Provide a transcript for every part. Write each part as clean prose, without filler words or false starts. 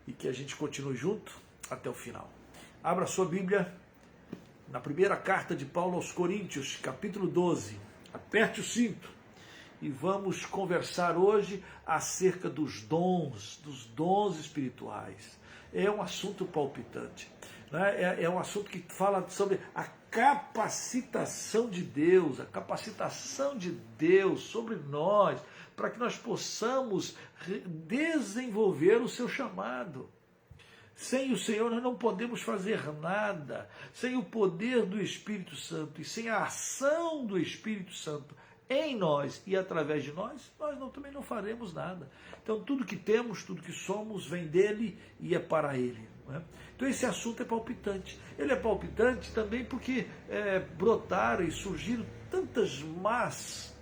e que a gente continue junto até o final. Abra sua Bíblia na primeira carta de Paulo aos Coríntios, capítulo 12. Aperte o cinto e vamos conversar hoje acerca dos dons espirituais. É um assunto palpitante, né? É um assunto que fala sobre a capacitação de Deus, a capacitação de Deus sobre nós, para que nós possamos desenvolver o seu chamado. Sem o Senhor nós não podemos fazer nada, sem o poder do Espírito Santo e sem a ação do Espírito Santo em nós e através de nós, também não faremos nada. Então tudo que temos, tudo que somos, vem dele e é para ele. Né? Então esse assunto é palpitante. Ele é palpitante também porque brotaram e surgiram tantas más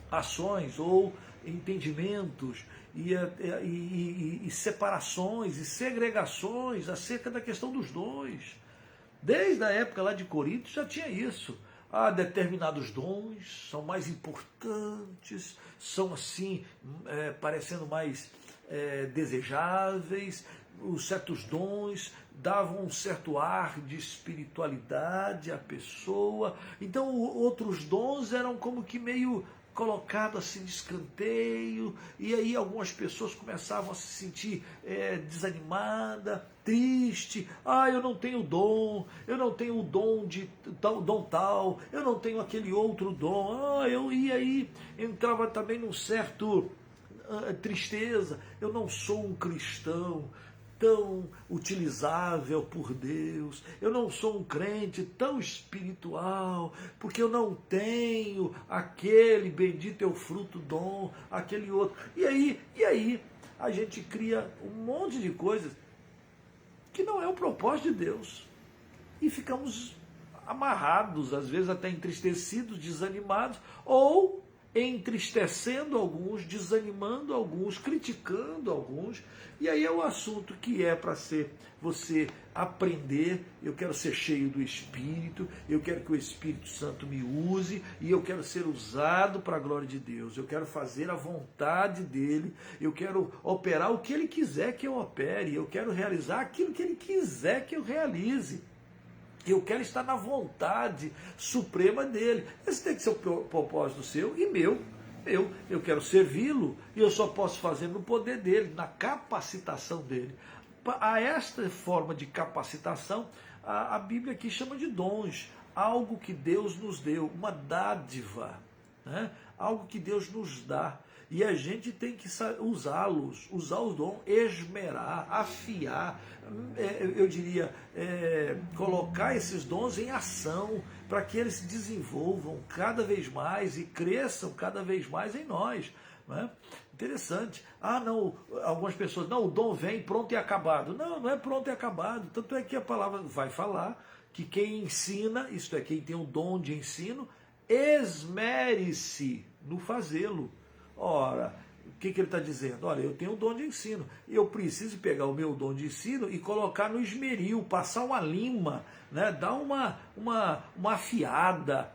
ações ou entendimentos e separações e segregações acerca da questão dos dons. Desde a época lá de Corinto já tinha isso. Determinados dons são mais importantes, são assim, parecendo mais desejáveis. Os certos dons davam um certo ar de espiritualidade à pessoa. Então outros dons eram como que meio colocado assim de escanteio, e aí algumas pessoas começavam a se sentir desanimada, triste. Eu não tenho dom, eu não tenho o dom de dom tal, eu não tenho aquele outro dom. E aí entrava também num certo tristeza. Eu não sou um cristão tão utilizável por Deus, eu não sou um crente tão espiritual, porque eu não tenho aquele bendito é o fruto dom, aquele outro. E aí a gente cria um monte de coisas que não é o propósito de Deus. E ficamos amarrados, às vezes até entristecidos, desanimados, ou entristecendo alguns, desanimando alguns, criticando alguns. E aí é o assunto que é para ser você aprender. Eu quero ser cheio do Espírito, eu quero que o Espírito Santo me use e eu quero ser usado para a glória de Deus. Eu quero fazer a vontade dele, eu quero operar o que ele quiser que eu opere, eu quero realizar aquilo que ele quiser que eu realize. Eu quero estar na vontade suprema dele. Esse tem que ser o propósito seu e meu. Eu quero servi-lo e eu só posso fazer no poder dele, na capacitação dele. A esta forma de capacitação, a Bíblia aqui chama de dons. Algo que Deus nos deu, uma dádiva, né? Algo que Deus nos dá. E a gente tem que usá-los, usar os dons, esmerar, afiar, eu diria, colocar esses dons em ação, para que eles se desenvolvam cada vez mais e cresçam cada vez mais em nós. Né? Interessante. Não, algumas pessoas, não, o dom vem pronto e acabado. Não, não é pronto e acabado. Tanto é que a palavra vai falar que quem ensina, isto é, quem tem o dom de ensino, esmere-se no fazê-lo. Ora, o que ele está dizendo? Olha, eu tenho um dom de ensino, eu preciso pegar o meu dom de ensino e colocar no esmeril, passar uma lima, né? Dar uma afiada,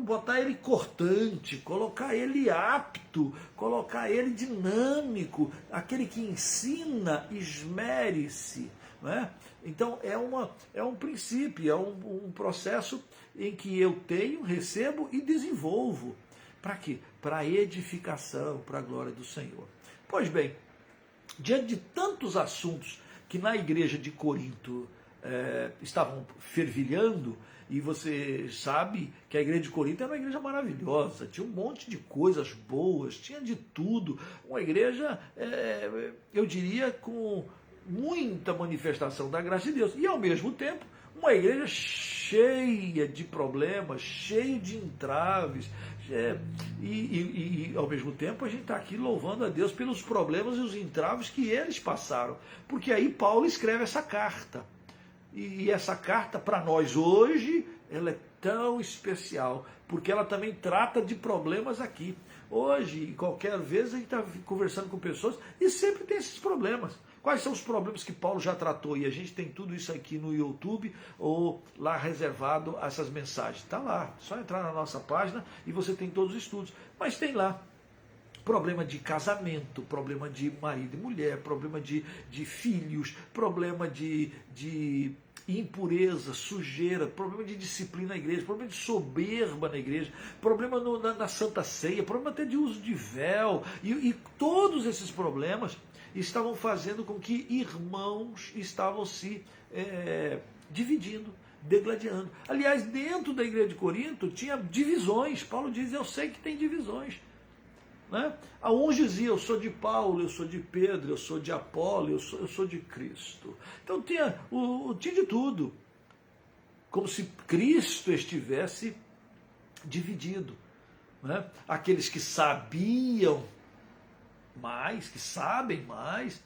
botar ele cortante, colocar ele apto, colocar ele dinâmico. Aquele que ensina, esmere-se. Né? Então é um princípio, é um processo em que eu tenho, recebo e desenvolvo. Para quê? Para a edificação, para a glória do Senhor. Pois bem, diante de tantos assuntos que na igreja de Corinto estavam fervilhando, e você sabe que a igreja de Corinto era uma igreja maravilhosa, tinha um monte de coisas boas, tinha de tudo, uma igreja, eu diria, com muita manifestação da graça de Deus, e ao mesmo tempo, uma igreja cheia de problemas, cheia de entraves, e ao mesmo tempo a gente está aqui louvando a Deus pelos problemas e os entraves que eles passaram, porque aí Paulo escreve essa carta, e essa carta para nós hoje, ela é tão especial, porque ela também trata de problemas aqui. Hoje, qualquer vez, a gente está conversando com pessoas e sempre tem esses problemas. Quais são os problemas que Paulo já tratou? E a gente tem tudo isso aqui no YouTube ou lá reservado a essas mensagens. Está lá, só entrar na nossa página e você tem todos os estudos. Mas tem lá Problema de casamento, problema de marido e mulher, problema de filhos, problema de impureza, sujeira, problema de disciplina na igreja, problema de soberba na igreja, problema na Santa Ceia, problema até de uso de véu, e todos esses problemas estavam fazendo com que irmãos estavam se dividindo, degladiando. Aliás, dentro da igreja de Corinto tinha divisões. Paulo diz, eu sei que tem divisões. Né? Uns diziam, eu sou de Paulo, eu sou de Pedro, eu sou de Apolo, eu sou de Cristo. Então tinha de tudo. Como se Cristo estivesse dividido. Né? Aqueles que sabiam mais, que sabem mais,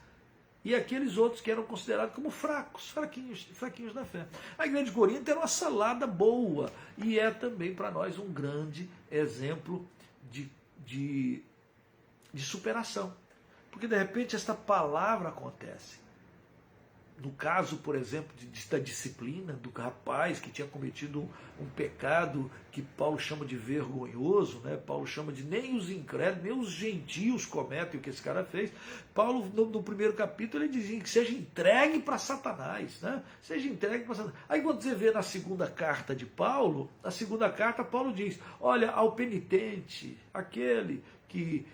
e aqueles outros que eram considerados como fraquinhos na fé. A igreja de Corinto era uma salada boa, e é também para nós um grande exemplo de superação. Porque de repente esta palavra acontece. No caso, por exemplo, da disciplina do rapaz que tinha cometido um pecado que Paulo chama de vergonhoso, né? Paulo chama de nem os incrédulos, nem os gentios cometem o que esse cara fez. Paulo, no primeiro capítulo, ele dizia que seja entregue para Satanás, né? Seja entregue para Satanás. Aí quando você vê na segunda carta de Paulo, na segunda carta Paulo diz, olha, ao penitente, aquele que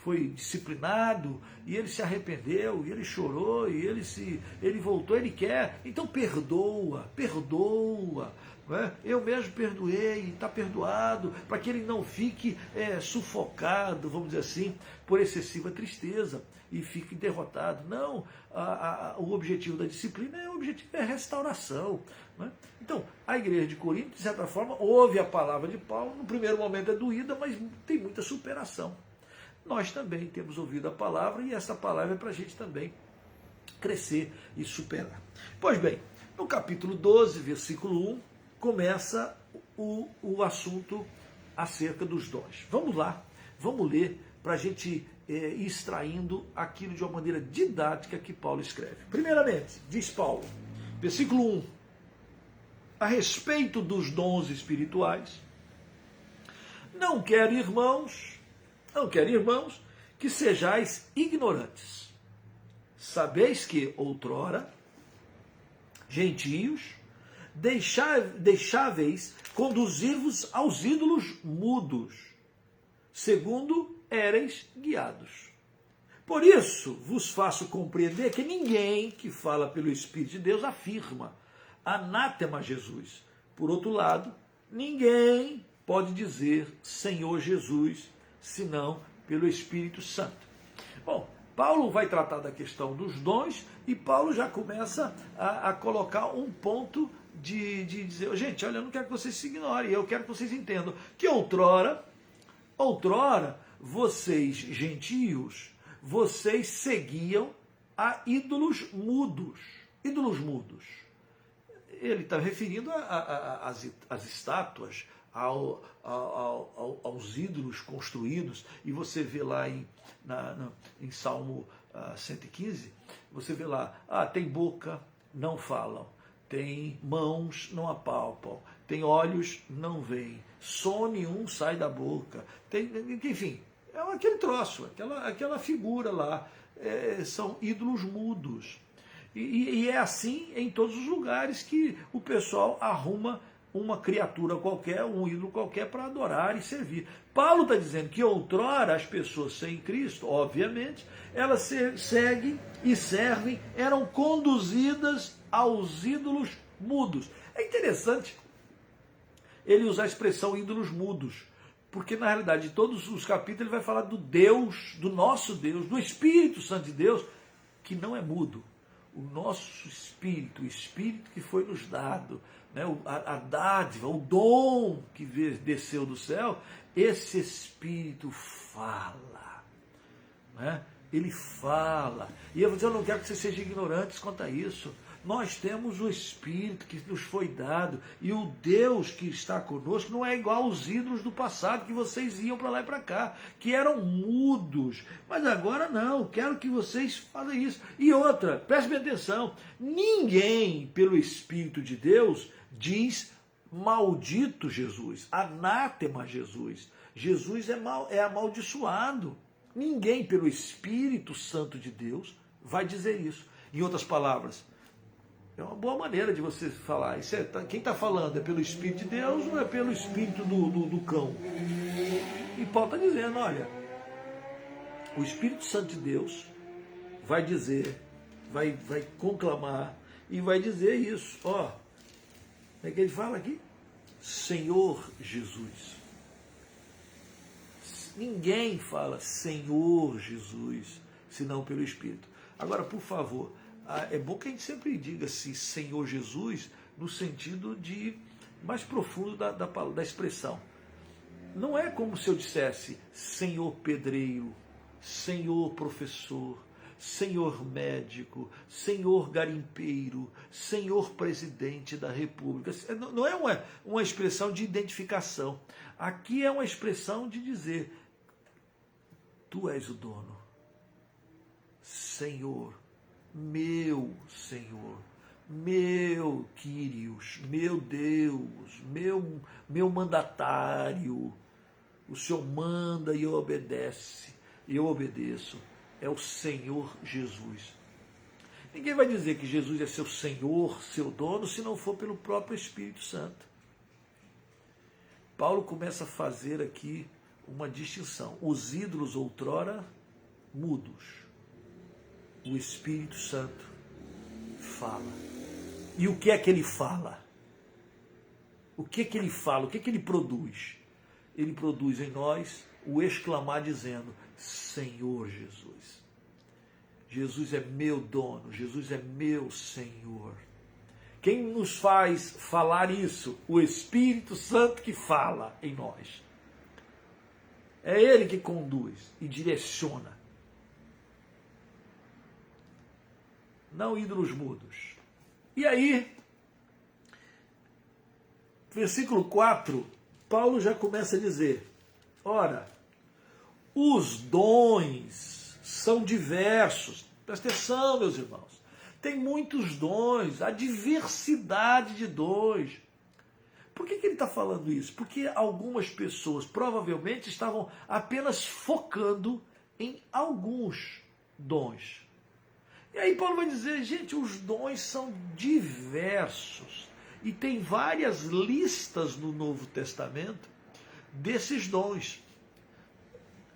foi disciplinado, e ele se arrependeu, e ele chorou, e ele voltou, ele quer, então perdoa, né? Eu mesmo perdoei, está perdoado, para que ele não fique sufocado, vamos dizer assim, por excessiva tristeza, e fique derrotado. Não, o objetivo da disciplina é a restauração. Né? Então, a igreja de Corinto, de certa forma, ouve a palavra de Paulo, no primeiro momento é doída, mas tem muita superação. Nós também temos ouvido a palavra, e essa palavra é para a gente também crescer e superar. Pois bem, no capítulo 12, versículo 1, começa o assunto acerca dos dons. Vamos lá, vamos ler para a gente ir extraindo aquilo de uma maneira didática que Paulo escreve. Primeiramente, diz Paulo, versículo 1, a respeito dos dons espirituais, não quero, irmãos, que sejais ignorantes. Sabeis que, outrora, gentios, deixáveis conduzir-vos aos ídolos mudos, segundo éreis guiados. Por isso vos faço compreender que ninguém que fala pelo Espírito de Deus afirma, anátema Jesus. Por outro lado, ninguém pode dizer Senhor Jesus, senão pelo Espírito Santo. Bom, Paulo vai tratar da questão dos dons, e Paulo já começa a colocar um ponto de dizer, gente, olha, eu não quero que vocês se ignorem, eu quero que vocês entendam que outrora, vocês, gentios, vocês seguiam a ídolos mudos. Ídolos mudos. Ele está referindo às estátuas, aos ídolos construídos, e você vê lá em Salmo 115, você vê lá, tem boca, não falam, tem mãos, não apalpam, tem olhos, não veem, som nenhum sai da boca, enfim, é aquele troço, aquela figura lá, são ídolos mudos. E é assim em todos os lugares que o pessoal arruma uma criatura qualquer, um ídolo qualquer para adorar e servir. Paulo está dizendo que outrora as pessoas sem Cristo, obviamente, elas seguem e servem, eram conduzidas aos ídolos mudos. É interessante ele usar a expressão ídolos mudos, porque na realidade, em todos os capítulos ele vai falar do Deus, do nosso Deus, do Espírito Santo de Deus, que não é mudo. O nosso Espírito, o Espírito que foi nos dado, né, a dádiva, o dom que desceu do céu, esse Espírito fala, né? Ele fala. E eu vou dizer, eu não quero que vocês sejam ignorantes quanto a isso. Nós temos o Espírito que nos foi dado, e o Deus que está conosco não é igual aos ídolos do passado, que vocês iam para lá e para cá, que eram mudos, mas agora não, quero que vocês façam isso. E outra, preste bem atenção, ninguém pelo Espírito de Deus diz maldito Jesus, anátema Jesus. Jesus é amaldiçoado. Ninguém, pelo Espírito Santo de Deus, vai dizer isso. Em outras palavras, é uma boa maneira de você falar. Quem está falando é pelo Espírito de Deus ou é pelo Espírito do cão? E Paulo está dizendo, olha, o Espírito Santo de Deus vai dizer, vai conclamar e vai dizer isso. Ó, como é que ele fala aqui? Senhor Jesus. Ninguém fala Senhor Jesus, senão pelo Espírito. Agora, por favor, é bom que a gente sempre diga assim, Senhor Jesus, no sentido de mais profundo da expressão. Não é como se eu dissesse Senhor pedreiro, Senhor professor, Senhor médico, Senhor garimpeiro, Senhor presidente da República. Não é uma expressão de identificação. Aqui é uma expressão de dizer, tu és o dono. Senhor, meu Senhor, meu Quírios, meu Deus, meu mandatário. O Senhor manda e eu obedeço. É o Senhor Jesus. Ninguém vai dizer que Jesus é seu Senhor, seu dono, se não for pelo próprio Espírito Santo. Paulo começa a fazer aqui uma distinção. Os ídolos outrora mudos. O Espírito Santo fala. E o que é que ele fala? O que é que ele fala? O que é que ele produz? Ele produz em nós o exclamar dizendo, Senhor Jesus. Jesus é meu dono, Jesus é meu Senhor. Quem nos faz falar isso? O Espírito Santo que fala em nós. É Ele que conduz e direciona. Não ídolos mudos. E aí, versículo 4, Paulo já começa a dizer, ora, os dons são diversos. Presta atenção, meus irmãos. Tem muitos dons, a diversidade de dons. Por que ele está falando isso? Porque algumas pessoas provavelmente estavam apenas focando em alguns dons. E aí Paulo vai dizer, gente, os dons são diversos. E tem várias listas no Novo Testamento desses dons.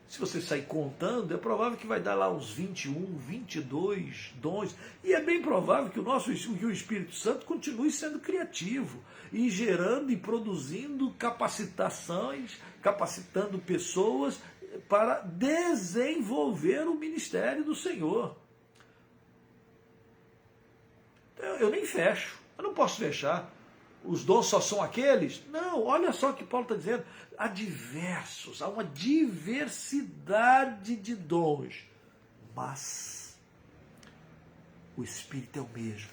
Se você sair contando, é provável que vai dar lá uns 21, 22 dons. E é bem provável que o Espírito Santo continue sendo criativo e gerando e produzindo capacitações, capacitando pessoas para desenvolver o ministério do Senhor. Eu nem fecho, eu não posso fechar. Os dons só são aqueles? Não, olha só o que Paulo está dizendo. Há diversos, há uma diversidade de dons. Mas o Espírito é o mesmo.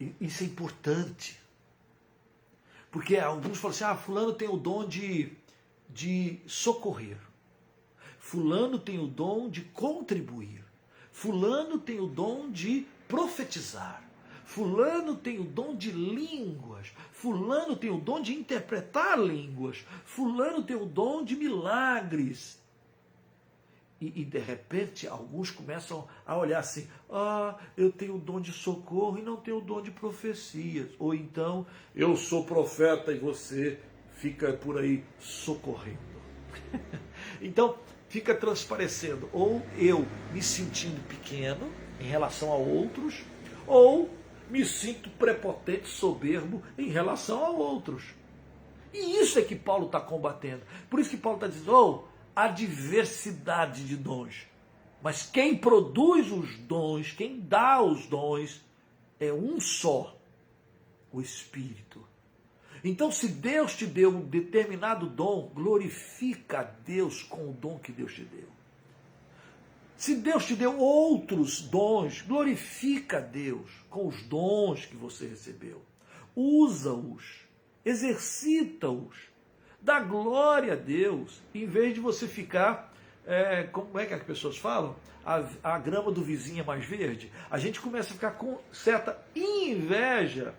E isso é importante. Porque alguns falam assim, fulano tem o dom de socorrer. Fulano tem o dom de contribuir. Fulano tem o dom de profetizar. Fulano tem o dom de línguas. Fulano tem o dom de interpretar línguas. Fulano tem o dom de milagres. E de repente, alguns começam a olhar assim, eu tenho o dom de socorro e não tenho o dom de profecias. Ou então, eu sou profeta e você fica por aí socorrendo. Então, fica transparecendo, ou eu me sentindo pequeno em relação a outros, ou me sinto prepotente, soberbo em relação a outros. E isso é que Paulo está combatendo. Por isso que Paulo está dizendo, há diversidade de dons. Mas quem produz os dons, quem dá os dons, é um só, o Espírito. Então, se Deus te deu um determinado dom, glorifica a Deus com o dom que Deus te deu. Se Deus te deu outros dons, glorifica a Deus com os dons que você recebeu. Usa-os, exercita-os, dá glória a Deus, em vez de você ficar, como é que as pessoas falam? A grama do vizinho é mais verde. A gente começa a ficar com certa inveja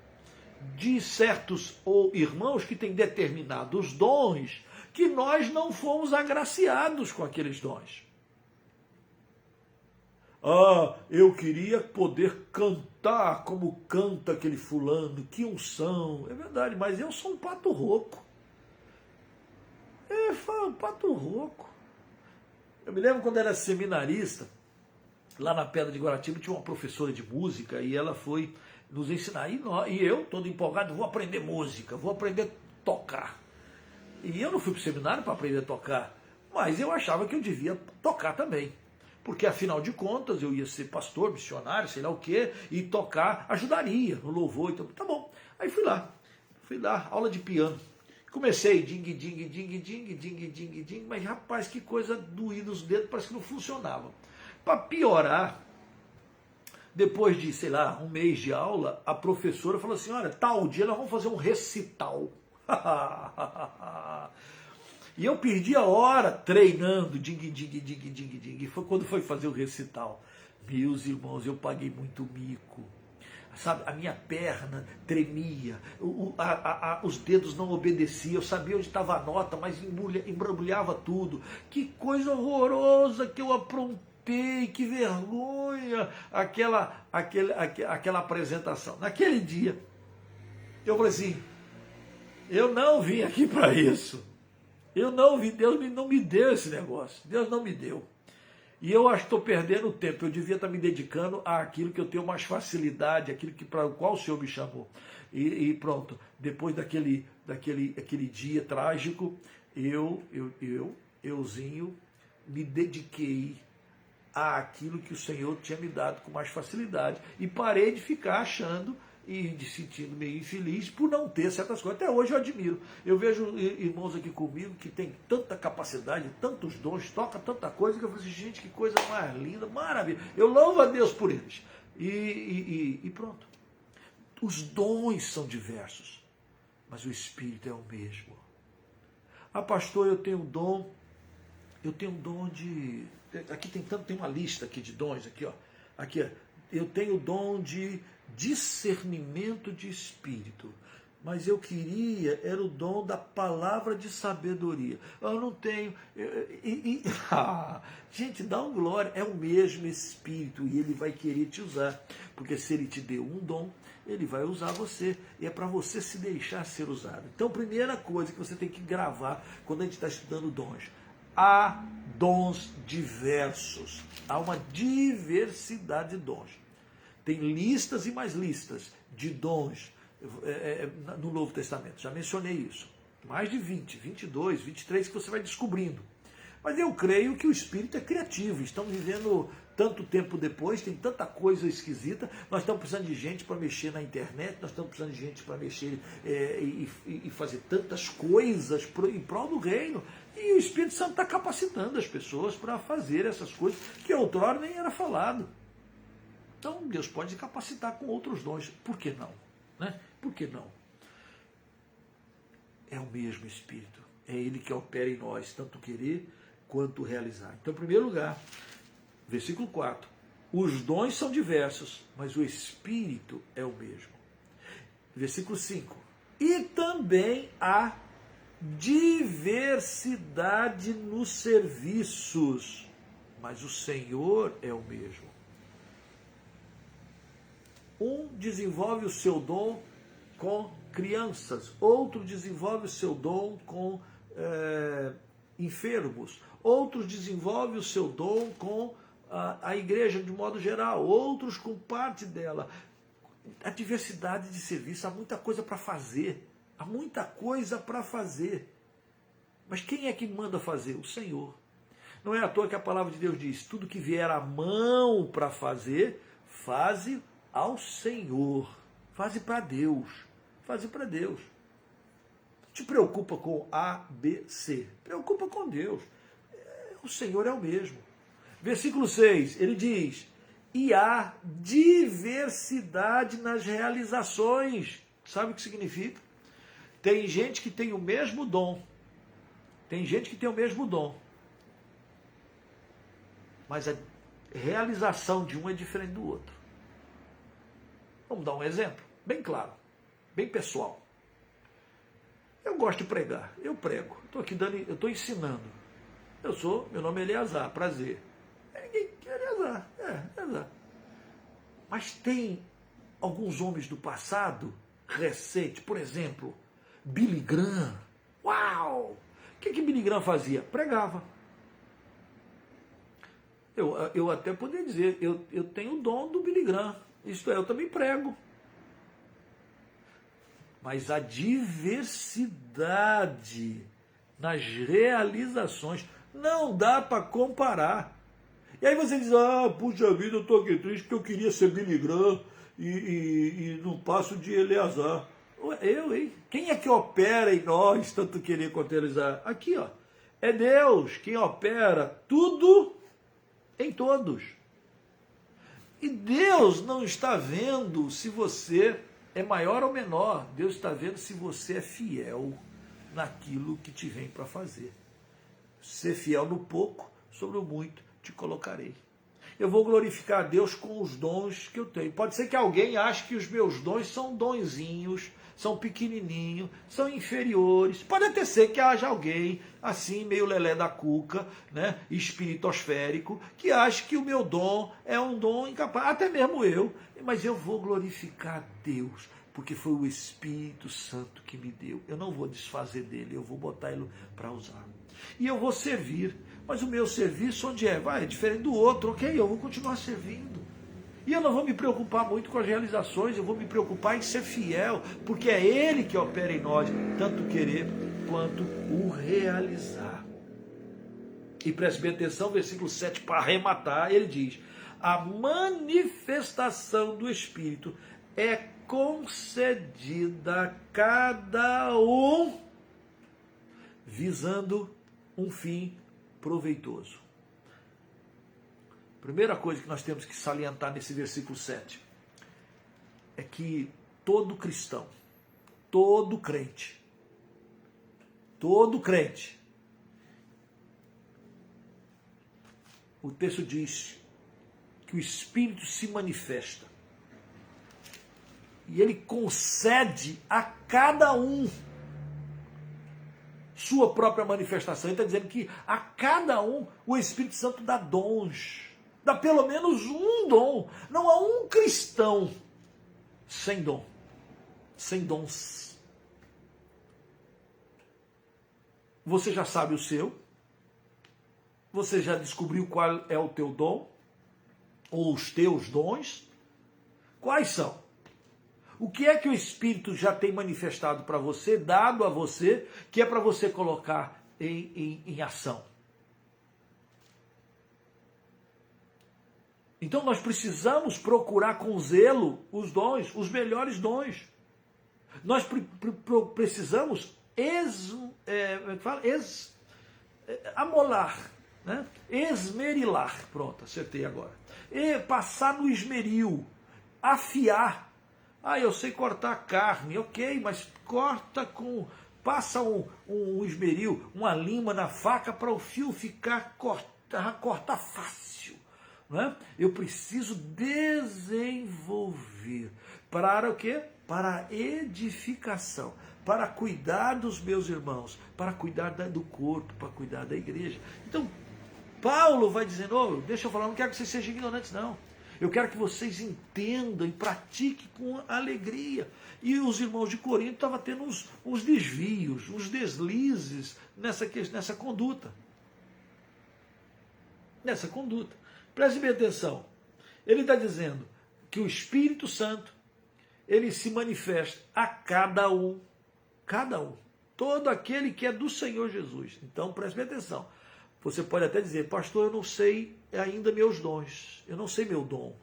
de certos ou irmãos que têm determinados dons que nós não fomos agraciados com aqueles dons. Ah, eu queria poder cantar como canta aquele fulano, que unção. É verdade, mas eu sou um pato rouco. Um pato rouco. Eu me lembro quando era seminarista, lá na Pedra de Guaratiba tinha uma professora de música e ela foi nos ensinar. E eu, todo empolgado, vou aprender música, vou aprender a tocar. E eu não fui para o seminário para aprender a tocar, mas eu achava que eu devia tocar também. Porque, afinal de contas, eu ia ser pastor, missionário, sei lá o quê, e tocar ajudaria no louvor. Então, tá bom. Aí fui lá, aula de piano. Comecei, ding, ding, ding, ding, ding, ding, ding, mas rapaz, que coisa doída os dedos, parece que não funcionava. Para piorar, depois de, sei lá, um mês de aula, a professora falou assim, olha, tal dia nós vamos fazer um recital. E eu perdi a hora treinando, ding, ding, ding, ding, ding. E foi quando foi fazer o recital. Meus irmãos, eu paguei muito mico. Sabe, a minha perna tremia, os dedos não obedeciam, eu sabia onde estava a nota, mas embrulhava tudo. Que coisa horrorosa que eu aprontei, que vergonha aquela apresentação. Naquele dia, eu falei assim, eu não vim aqui para isso. Eu não vi, Deus não me deu esse negócio. Deus não me deu. E eu acho que estou perdendo tempo. Eu devia estar me dedicando àquilo que eu tenho mais facilidade, aquilo para o qual o Senhor me chamou. E pronto, depois daquele dia trágico, euzinho, me dediquei àquilo que o Senhor tinha me dado com mais facilidade. E parei de ficar achando e de sentindo meio infeliz por não ter certas coisas. Até hoje eu admiro. Eu vejo irmãos aqui comigo que tem tanta capacidade, tantos dons, toca tanta coisa, que eu falo assim, gente, que coisa mais linda, maravilha. Eu louvo a Deus por eles. E pronto. Os dons são diversos, mas o Espírito é o mesmo. Ah, pastor, eu tenho um dom de... Aqui tem uma lista aqui de dons, aqui, ó. Aqui, ó. Eu tenho o dom de discernimento de espírito, mas eu queria, era o dom da palavra de sabedoria. Eu não tenho. Gente, dá um glória, é o mesmo Espírito e ele vai querer te usar, porque se ele te deu um dom, ele vai usar você, e é para você se deixar ser usado. Então, primeira coisa que você tem que gravar quando a gente está estudando dons: há dons diversos, há uma diversidade de dons. Tem listas e mais listas de dons no Novo Testamento. Já mencionei isso. Mais de 20, 22, 23 que você vai descobrindo. Mas eu creio que o Espírito é criativo. Estamos vivendo tanto tempo depois, tem tanta coisa esquisita. Nós estamos precisando de gente para mexer na internet, nós estamos precisando de gente para mexer e fazer tantas coisas em prol do reino. E o Espírito Santo está capacitando as pessoas para fazer essas coisas que outrora nem era falado. Então, Deus pode capacitar com outros dons. Por que não? Né? Por que não? É o mesmo Espírito. É Ele que opera em nós, tanto querer quanto realizar. Então, em primeiro lugar, versículo 4. Os dons são diversos, mas o Espírito é o mesmo. Versículo 5. E também há diversidade nos serviços, mas o Senhor é o mesmo. Um desenvolve o seu dom com crianças, outro desenvolve o seu dom com enfermos, outros desenvolve o seu dom com a igreja de modo geral, outros com parte dela. A diversidade de serviço, há muita coisa para fazer, há muita coisa para fazer. Mas quem é que manda fazer? O Senhor. Não é à toa que a palavra de Deus diz, tudo que vier à mão para fazer, faze ao Senhor, faze para Deus, faze para Deus. Não te preocupa com A, B, C, preocupa com Deus. O Senhor é o mesmo. Versículo 6, ele diz, e há diversidade nas realizações. Sabe o que significa? Tem gente que tem o mesmo dom, mas a realização de um é diferente do outro. Vamos dar um exemplo, bem claro. bem pessoal. Eu gosto de pregar, eu prego, eu estou ensinando. Meu nome é Eleazar, prazer. Eleazar, Eleazar. Mas tem alguns homens do passado, recente, por exemplo, Billy Graham. Uau! O que Billy Graham fazia? Pregava. Eu até poderia dizer, eu tenho o dom do Billy Graham, isto é, eu também prego. Mas a diversidade nas realizações não dá para comparar. E aí você diz, puxa vida, eu estou aqui triste porque eu queria ser Billy Graham e não passo de Eleazar. Eu, hein? Quem é que opera em nós tanto querer quanto Eleazar? Aqui, ó. É Deus quem opera tudo em todos. E Deus não está vendo se você é maior ou menor. Deus está vendo se você é fiel naquilo que te vem para fazer. Ser fiel no pouco, sobre o muito te colocarei. Eu vou glorificar a Deus com os dons que eu tenho. Pode ser que alguém ache que os meus dons são donzinhos, são pequenininhos, são inferiores. Pode até ser que haja alguém assim, meio lelé da cuca, né, espiritosférico, que ache que o meu dom é um dom incapaz, até mesmo eu. Mas eu vou glorificar a Deus, porque foi o Espírito Santo que me deu. Eu não vou desfazer dele, eu vou botar ele para usar. E eu vou servir. Mas o meu serviço onde é? É diferente do outro, ok? Eu vou continuar servindo. E eu não vou me preocupar muito com as realizações, eu vou me preocupar em ser fiel, porque é Ele que opera em nós, tanto querer quanto o realizar. E preste bem atenção, versículo 7, para arrematar, ele diz, a manifestação do Espírito é concedida a cada um, visando um fim proveitoso. Primeira coisa que nós temos que salientar nesse versículo 7 é que todo cristão, todo crente, o texto diz que o Espírito se manifesta e ele concede a cada um sua própria manifestação. Ele está dizendo que a cada um o Espírito Santo dá dons, dá pelo menos um dom. Não há um cristão sem dom, sem dons. Você já sabe o seu? Você já descobriu qual é o teu dom? Ou os teus dons? Quais são? O que é que o Espírito já tem manifestado para você, dado a você, que é para você colocar em ação? Então nós precisamos procurar com zelo os dons, os melhores dons. Nós precisamos amolar, né? Esmerilar, pronto, acertei agora. E passar no esmeril, afiar. Eu sei cortar carne, ok, mas passa um esmeril, uma lima na faca para o fio cortar fácil. Né? Eu preciso desenvolver para o quê? Para a edificação, para cuidar dos meus irmãos, para cuidar do corpo, para cuidar da igreja. Então, Paulo vai dizendo, deixa eu falar, não quero que vocês sejam ignorantes, não. Eu quero que vocês entendam e pratiquem com alegria. E os irmãos de Corinto estavam tendo uns desvios, uns deslizes nessa conduta. Nessa conduta. Preste bem atenção. Ele está dizendo que o Espírito Santo, ele se manifesta a cada um. Cada um. Todo aquele que é do Senhor Jesus. Então, preste bem atenção. Você pode até dizer, pastor, eu não sei ainda meus dons, eu não sei meu dom.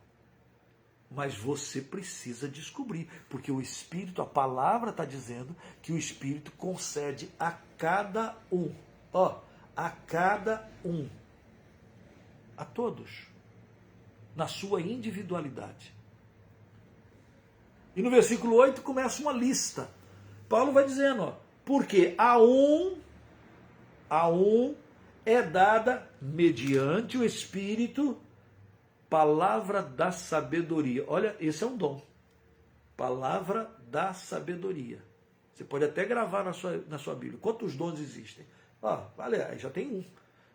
Mas você precisa descobrir, porque o Espírito, a palavra está dizendo que o Espírito concede a cada um. A cada um. A todos. Na sua individualidade. E no versículo 8 começa uma lista. Paulo vai dizendo, porque a um é dada, mediante o Espírito, palavra da sabedoria. Olha, esse é um dom. Palavra da sabedoria. Você pode até gravar na sua Bíblia. Quantos dons existem? Vale, aí já tem um.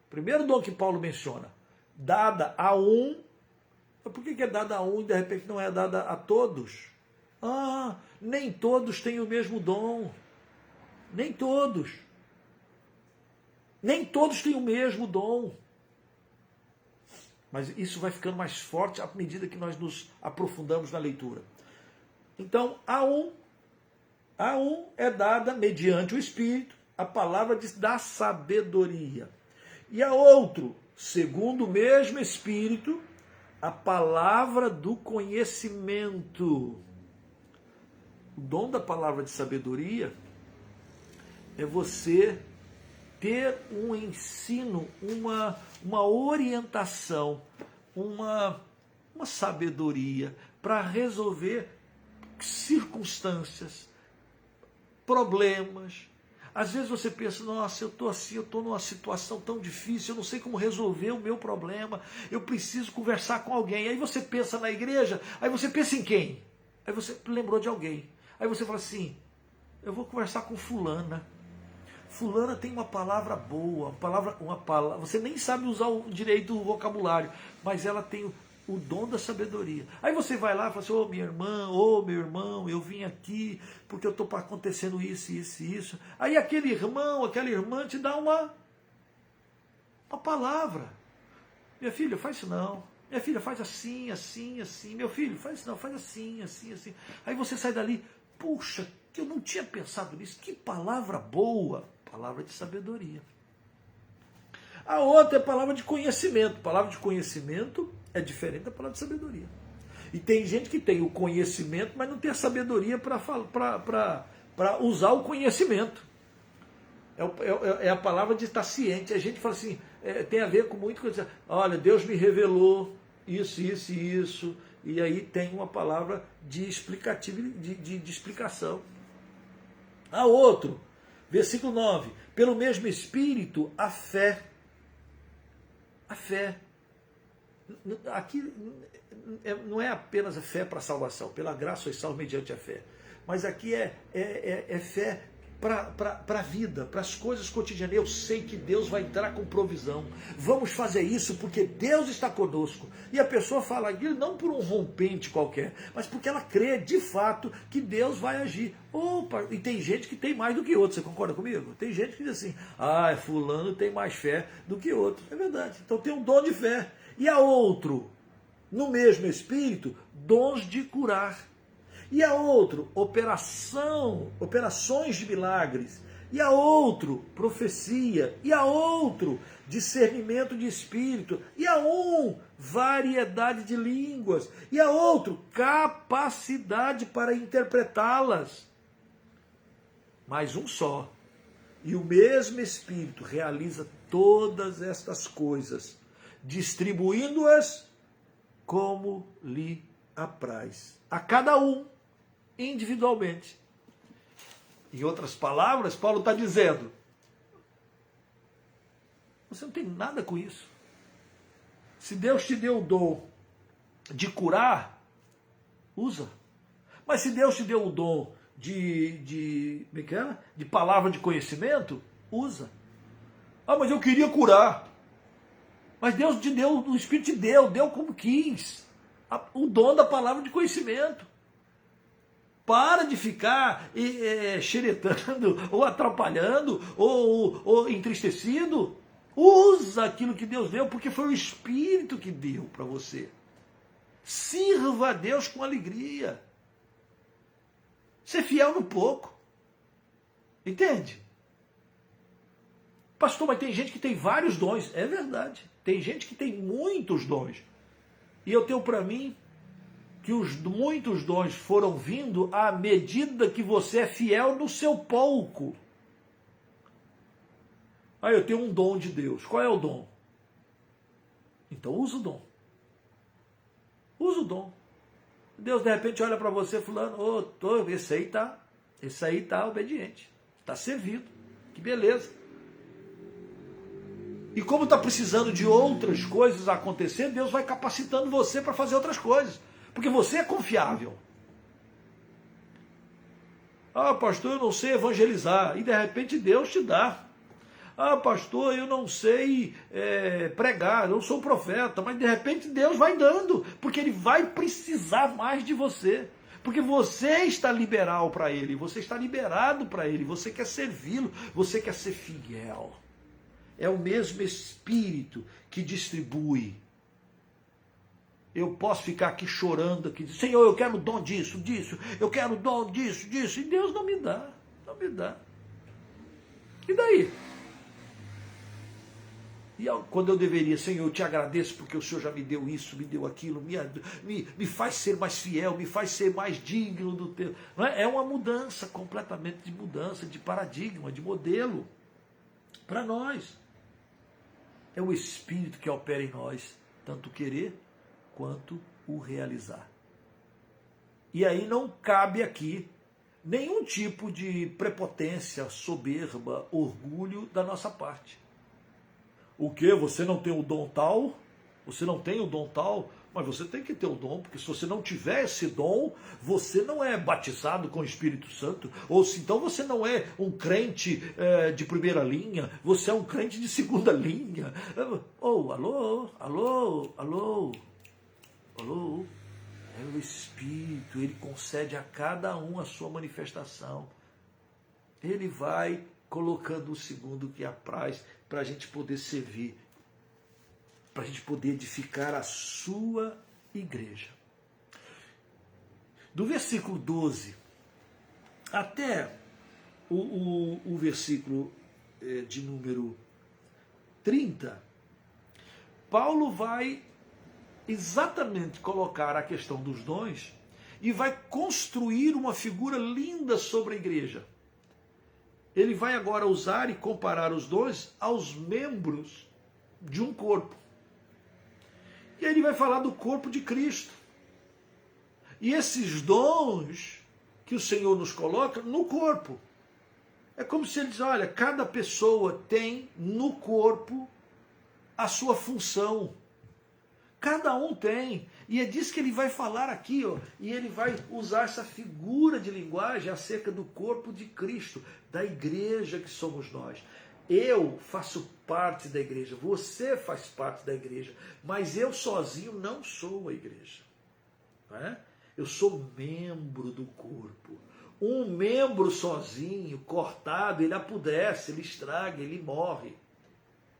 Primeiro dom que Paulo menciona, dada a um. Por que é dada a um e de repente não é dada a todos? Nem todos têm o mesmo dom. Nem todos. Nem todos têm o mesmo dom. Mas isso vai ficando mais forte à medida que nós nos aprofundamos na leitura. Então, a um é dada, mediante o Espírito, a palavra da sabedoria. E a outro, segundo o mesmo Espírito, a palavra do conhecimento. O dom da palavra de sabedoria é você ter um ensino, uma orientação, uma sabedoria para resolver circunstâncias, problemas. Às vezes você pensa, nossa, eu estou assim, eu estou numa situação tão difícil, eu não sei como resolver o meu problema, eu preciso conversar com alguém. Aí você pensa na igreja, aí você pensa em quem? Aí você lembrou de alguém. Aí você fala assim, eu vou conversar com fulana. Fulana tem uma palavra boa, uma palavra, você nem sabe usar direito o vocabulário, mas ela tem o dom da sabedoria. Aí você vai lá e fala assim, minha irmã, meu irmão, eu vim aqui porque eu estou acontecendo isso, isso e isso. Aí aquele irmão, aquela irmã te dá uma palavra. Minha filha, faz isso não. Minha filha, faz assim, assim, assim. Meu filho, faz isso não, faz assim, assim, assim. Aí você sai dali, puxa, que eu não tinha pensado nisso, que palavra boa. Palavra de sabedoria. A outra é palavra de conhecimento. Palavra de conhecimento é diferente da palavra de sabedoria. E tem gente que tem o conhecimento, mas não tem a sabedoria para usar o conhecimento. É a palavra de estar ciente. A gente fala assim, tem a ver com muita coisa. Olha, Deus me revelou isso, isso e isso. E aí tem uma palavra de explicativo, de explicação. A outro, versículo 9. Pelo mesmo Espírito, a fé. A fé. Aqui não é apenas a fé para a salvação. Pela graça sois salvos mediante a fé. Mas aqui é fé para a vida, para as coisas cotidianas. Eu sei que Deus vai entrar com provisão. Vamos fazer isso porque Deus está conosco. E a pessoa fala aquilo não por um rompente qualquer, mas porque ela crê de fato que Deus vai agir. Opa, e tem gente que tem mais do que outro, você concorda comigo? Tem gente que diz assim, fulano tem mais fé do que outro. É verdade, então tem um dom de fé. E a outro, no mesmo Espírito, dons de curar. E a outro, operações de milagres. E a outro, profecia. E a outro, discernimento de espírito. E a variedade de línguas. E a outro, capacidade para interpretá-las. Mas um só. E o mesmo Espírito realiza todas estas coisas, distribuindo-as como lhe apraz. A cada um, individualmente. Em outras palavras, Paulo está dizendo, você não tem nada com isso. Se Deus te deu o dom de curar, usa. Mas se Deus te deu o dom de palavra de conhecimento, usa. Mas eu queria curar. Mas Deus te deu, o Espírito te deu como quis. O dom da palavra de conhecimento. Para de ficar xeretando, ou atrapalhando, ou entristecido. Usa aquilo que Deus deu, porque foi o Espírito que deu para você. Sirva a Deus com alegria. Ser fiel no pouco. Entende? Pastor, mas tem gente que tem vários dons. É verdade. Tem gente que tem muitos dons. E eu tenho para mim que os muitos dons foram vindo à medida que você é fiel no seu pouco. Eu tenho um dom de Deus. Qual é o dom? Então usa o dom. Usa o dom. Deus de repente olha para você fulano, esse aí tá obediente. Está servido. Que beleza. E como está precisando de outras coisas acontecer, Deus vai capacitando você para fazer outras coisas. Porque você é confiável. Ah, pastor, eu não sei evangelizar. E de repente Deus te dá. Ah, pastor, eu não sei pregar, eu não sou profeta, mas de repente Deus vai dando, porque Ele vai precisar mais de você. Porque você está liberal para Ele, você está liberado para Ele, você quer servi-lo, você quer ser fiel. É o mesmo Espírito que distribui. Eu posso ficar aqui chorando, aqui, Senhor, eu quero o dom disso, eu quero o dom disso, e Deus não me dá, não me dá. E daí? E quando eu deveria, Senhor, eu te agradeço porque o Senhor já me deu isso, me deu aquilo, me faz ser mais fiel, me faz ser mais digno do teu. Não é? É uma mudança, completamente de mudança, de paradigma, de modelo, para nós. É o Espírito que opera em nós, tanto querer quanto o realizar. E aí não cabe aqui nenhum tipo de prepotência, soberba, orgulho da nossa parte. O que? Você não tem o dom tal? Você não tem o dom tal? Mas você tem que ter o dom, porque se você não tiver esse dom, você não é batizado com o Espírito Santo. Ou se então você não é um crente de primeira linha, você é um crente de segunda linha. Alô? É o Espírito, Ele concede a cada um a sua manifestação. Ele vai colocando o segundo que apraz para a gente poder servir, para a gente poder edificar a sua igreja. Do versículo 12 até o versículo de número 30, Paulo vai exatamente colocar a questão dos dons e vai construir uma figura linda sobre a igreja. Ele vai agora usar e comparar os dons aos membros de um corpo. E aí ele vai falar do corpo de Cristo. E esses dons que o Senhor nos coloca no corpo. É como se ele diz, olha, cada pessoa tem no corpo a sua função. Cada um tem. E é disso que ele vai falar aqui, ó. E ele vai usar essa figura de linguagem acerca do corpo de Cristo, da igreja que somos nós. Eu faço parte da igreja, você faz parte da igreja, mas eu sozinho não sou a igreja. Não é? Eu sou membro do corpo. Um membro sozinho, cortado, ele apodrece, ele estraga, ele morre.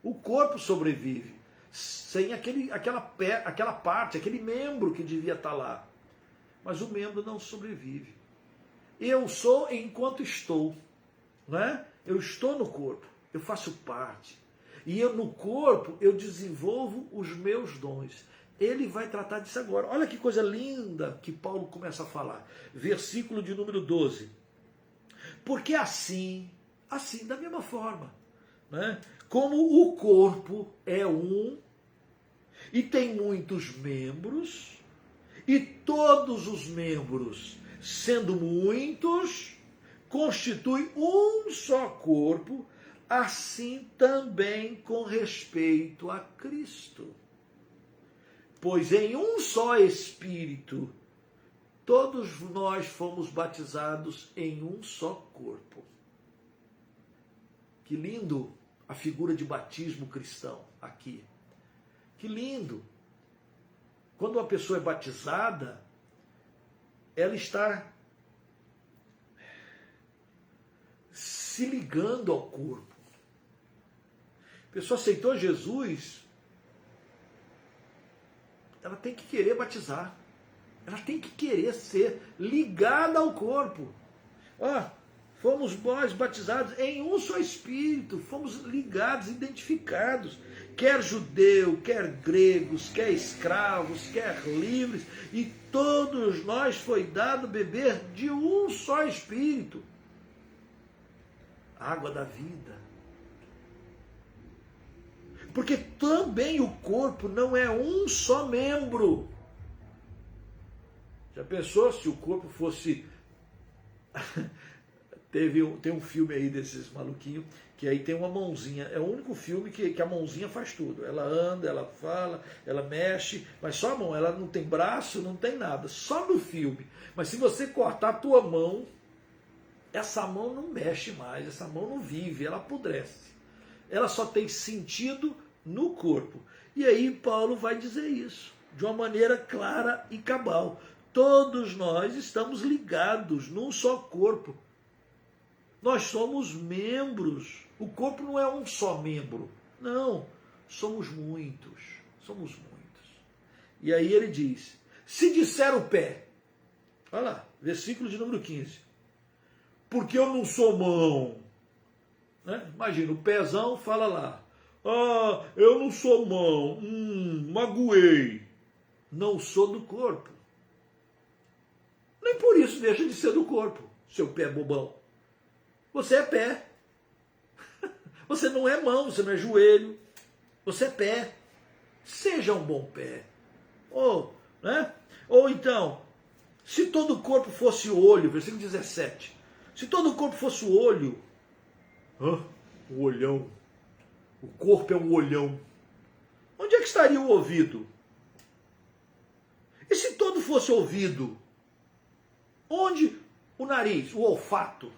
O corpo sobrevive sem aquela parte, aquele membro que devia estar lá. Mas o membro não sobrevive. Eu sou enquanto estou. Não é? Eu estou no corpo, eu faço parte. E eu no corpo eu desenvolvo os meus dons. Ele vai tratar disso agora. Olha que coisa linda que Paulo começa a falar. Versículo de número 12. Porque assim, da mesma forma, né? Como o corpo é um e tem muitos membros, e todos os membros, sendo muitos, constituem um só corpo, assim também com respeito a Cristo. Pois em um só Espírito, todos nós fomos batizados em um só corpo. Que lindo a figura de batismo cristão aqui. Que lindo. Quando uma pessoa é batizada, ela está se ligando ao corpo. A pessoa aceitou Jesus, ela tem que querer batizar. Ela tem que querer ser ligada ao corpo. Fomos nós batizados em um só Espírito, fomos ligados, identificados, quer judeu, quer gregos, quer escravos, quer livres, e todos nós foi dado beber de um só Espírito, água da vida. Porque também o corpo não é um só membro. Já pensou se o corpo fosse... Tem um filme aí desses maluquinhos, que aí tem uma mãozinha. É o único filme que a mãozinha faz tudo. Ela anda, ela fala, ela mexe, mas só a mão. Ela não tem braço, não tem nada. Só no filme. Mas se você cortar a tua mão, essa mão não mexe mais, essa mão não vive, ela apodrece. Ela só tem sentido no corpo. E aí Paulo vai dizer isso, de uma maneira clara e cabal. Todos nós estamos ligados num só corpo. Nós somos membros. O corpo não é um só membro. Não, somos muitos. Somos muitos. E aí ele diz, se disser o pé, olha lá, versículo de número 15. Porque eu não sou mão. Né? Imagina, o pezão fala lá. Ah, eu não sou mão. Magoei. Não sou do corpo. Nem por isso deixa de ser do corpo, seu pé bobão. Você é pé. Você não é mão, você não é joelho. Você é pé. Seja um bom pé. Ou então, se todo o corpo fosse olho, versículo 17. Se todo o corpo fosse o olho, o olhão. O corpo é um olhão. Onde é que estaria o ouvido? E se todo fosse ouvido? Onde o nariz, o olfato?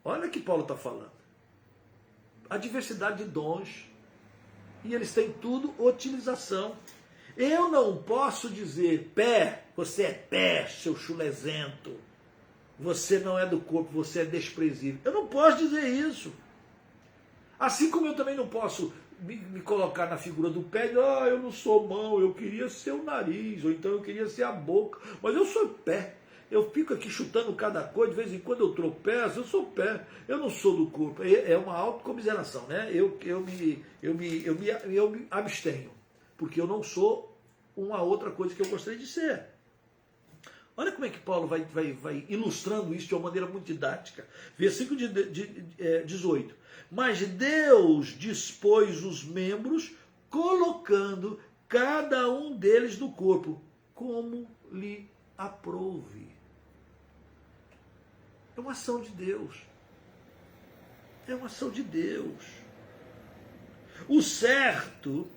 Olha o que Paulo está falando. A diversidade de dons. E eles têm tudo utilização. Eu não posso dizer, pé, você é pé, seu chulezento. Você não é do corpo, você é desprezível. Eu não posso dizer isso. Assim como eu também não posso me colocar na figura do pé, eu não sou mão, eu queria ser o nariz, ou então eu queria ser a boca, mas eu sou pé. Eu fico aqui chutando cada coisa, de vez em quando eu tropeço, eu sou pé, eu não sou do corpo. É uma autocomiseração, né? Eu me abstenho, porque eu não sou uma outra coisa que eu gostaria de ser. Olha como é que Paulo vai ilustrando isso de uma maneira muito didática. Versículo 18. Mas Deus dispôs os membros, colocando cada um deles no corpo, como lhe aprouve. É uma ação de Deus. É uma ação de Deus. O certo,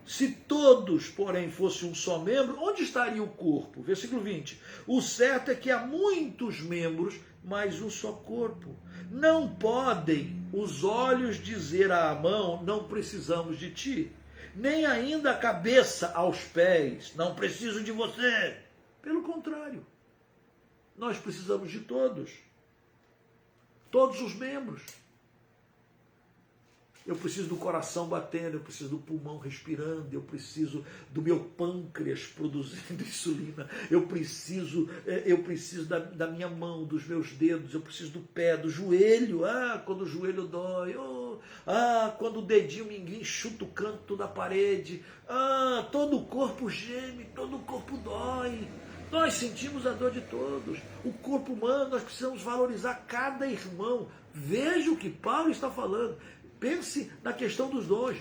se todos, porém, fossem um só membro, onde estaria o corpo? Versículo 20. O certo é que há muitos membros, mas um só corpo. Não podem os olhos dizer à mão, não precisamos de ti. Nem ainda a cabeça aos pés, não preciso de você. Pelo contrário, nós precisamos de todos. Todos os membros. Eu preciso do coração batendo, eu preciso do pulmão respirando, eu preciso do meu pâncreas produzindo insulina, eu preciso da minha mão, dos meus dedos, eu preciso do pé, do joelho, quando o joelho dói, quando o dedinho minguim chuta o canto da parede, todo o corpo geme, todo o corpo dói. Nós sentimos a dor de todos. O corpo humano, nós precisamos valorizar cada irmão. Veja o que Paulo está falando. Pense na questão dos dons.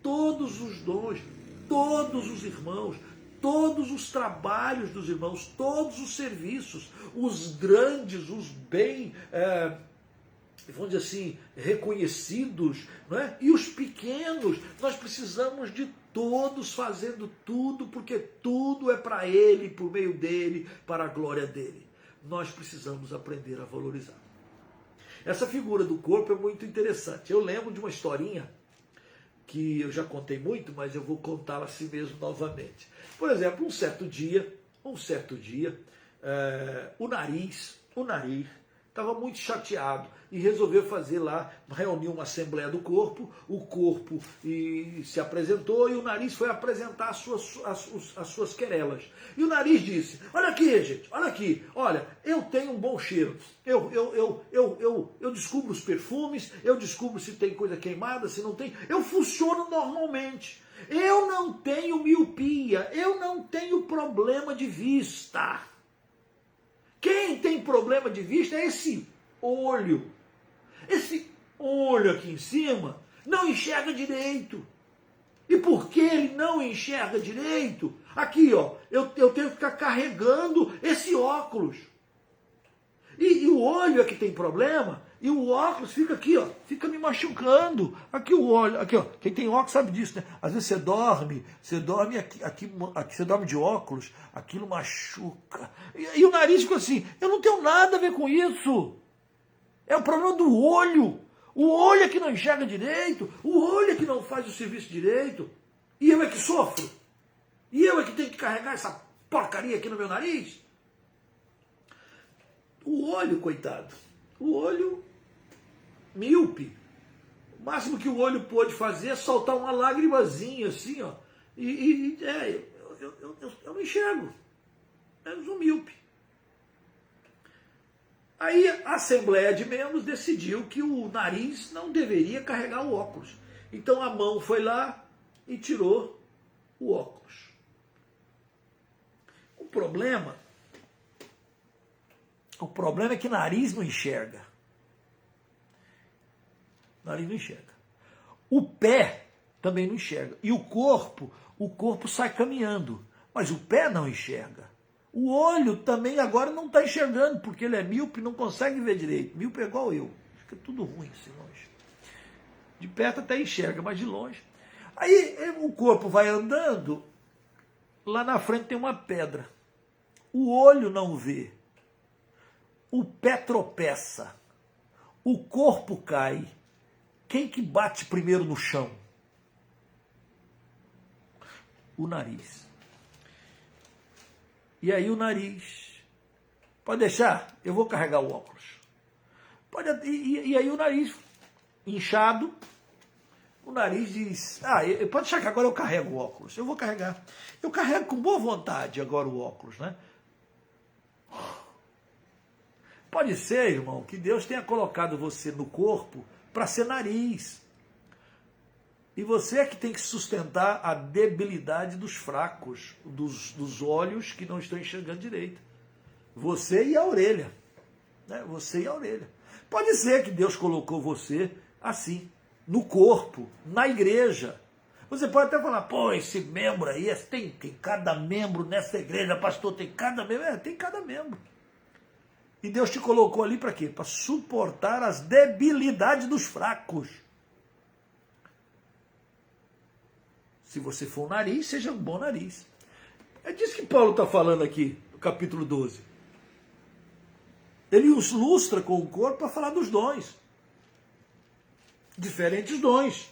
Todos os dons, todos os irmãos, todos os trabalhos dos irmãos, todos os serviços, os grandes, os bem, vamos dizer assim, reconhecidos, não é? E os pequenos, nós precisamos de todos fazendo tudo, porque tudo é para Ele, por meio dEle, para a glória dEle. Nós precisamos aprender a valorizar. Essa figura do corpo é muito interessante. Eu lembro de uma historinha que eu já contei muito, mas eu vou contá-la assim mesmo novamente. Por exemplo, um certo dia, o nariz estava muito chateado e resolveu fazer lá, reunir uma assembleia do corpo, o corpo se apresentou e o nariz foi apresentar as suas querelas. E o nariz disse, olha aqui, gente, olha aqui, olha, eu tenho um bom cheiro, eu descubro os perfumes, eu descubro se tem coisa queimada, se não tem, eu funciono normalmente, eu não tenho miopia, eu não tenho problema de vista. Quem tem problema de vista é esse olho. Esse olho aqui em cima não enxerga direito. E porque ele não enxerga direito, aqui ó, eu tenho que ficar carregando esse óculos. E o olho é que tem problema, E o óculos fica aqui, ó, fica me machucando. Aqui o olho, aqui, ó. Quem tem óculos sabe disso, né? Às vezes você dorme aqui você dorme de óculos, aquilo machuca. E o nariz fica assim, eu não tenho nada a ver com isso. É o problema do olho. O olho é que não enxerga direito, o olho é que não faz o serviço direito. E eu é que sofro. E eu é que tenho que carregar essa porcaria aqui no meu nariz. O olho, coitado. O olho míope. O máximo que o olho pôde fazer é soltar uma lágrimazinha assim, ó. Eu não enxergo. Eu sou míope. Aí a Assembleia de Membros decidiu que o nariz não deveria carregar o óculos. Então a mão foi lá e tirou o óculos. O problema é que nariz não enxerga. Nariz não enxerga. O pé também não enxerga. E o corpo sai caminhando. Mas o pé não enxerga. O olho também agora não está enxergando, porque ele é míope e não consegue ver direito. Míope é igual eu. Fica tudo ruim assim longe. De perto até enxerga, mas de longe. Aí o corpo vai andando, lá na frente tem uma pedra. O olho não vê. O pé tropeça. O corpo cai. Quem que bate primeiro no chão? O nariz. E aí o nariz. Pode deixar? Eu vou carregar o óculos. E aí o nariz inchado. O nariz diz, pode deixar que agora eu carrego o óculos. Eu vou carregar. Eu carrego com boa vontade agora o óculos, né? Pode ser, irmão, que Deus tenha colocado você no corpo para ser nariz. E você é que tem que sustentar a debilidade dos fracos, dos olhos que não estão enxergando direito. Você e a orelha. Né? Você e a orelha. Pode ser que Deus colocou você assim, no corpo, na igreja. Você pode até falar, pô, esse membro aí, tem cada membro nessa igreja, pastor, tem cada membro. Tem cada membro. E Deus te colocou ali para quê? Para suportar as debilidades dos fracos. Se você for um nariz, seja um bom nariz. É disso que Paulo está falando aqui, no capítulo 12. Ele os lustra com o corpo para falar dos dons. Diferentes dons.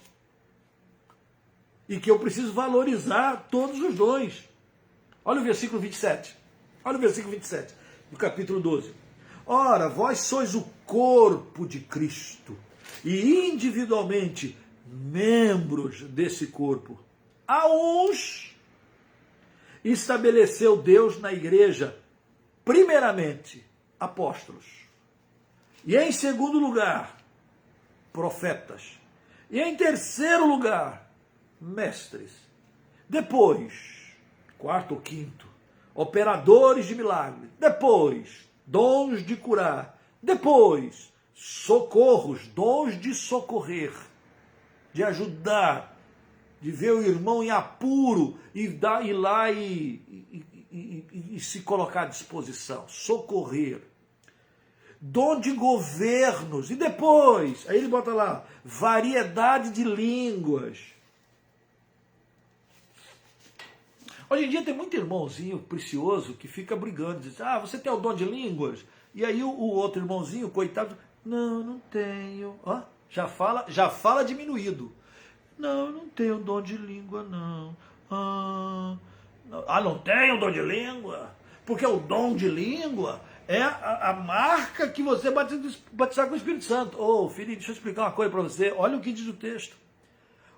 E que eu preciso valorizar todos os dons. Olha o versículo 27. Olha o versículo 27 do capítulo 12. Ora, vós sois o corpo de Cristo e individualmente membros desse corpo. A uns estabeleceu Deus na igreja, primeiramente, apóstolos. E em segundo lugar, profetas. E em terceiro lugar, mestres. Depois, quarto ou quinto, operadores de milagres. Depois, dons de curar. Depois, socorros, dons de socorrer, de ajudar, de ver o irmão em apuro e ir lá e se colocar à disposição, socorrer. Dom de governos. E depois, aí ele bota lá, variedade de línguas. Hoje em dia tem muito irmãozinho precioso que fica brigando, diz, você tem o dom de línguas? E aí o outro irmãozinho, coitado, não tenho. Já fala diminuído. Não tenho dom de língua, não. Não tenho dom de língua? Porque o dom de língua é a marca que você batizar com o Espírito Santo. Filho, deixa eu explicar uma coisa para você. Olha o que diz o texto.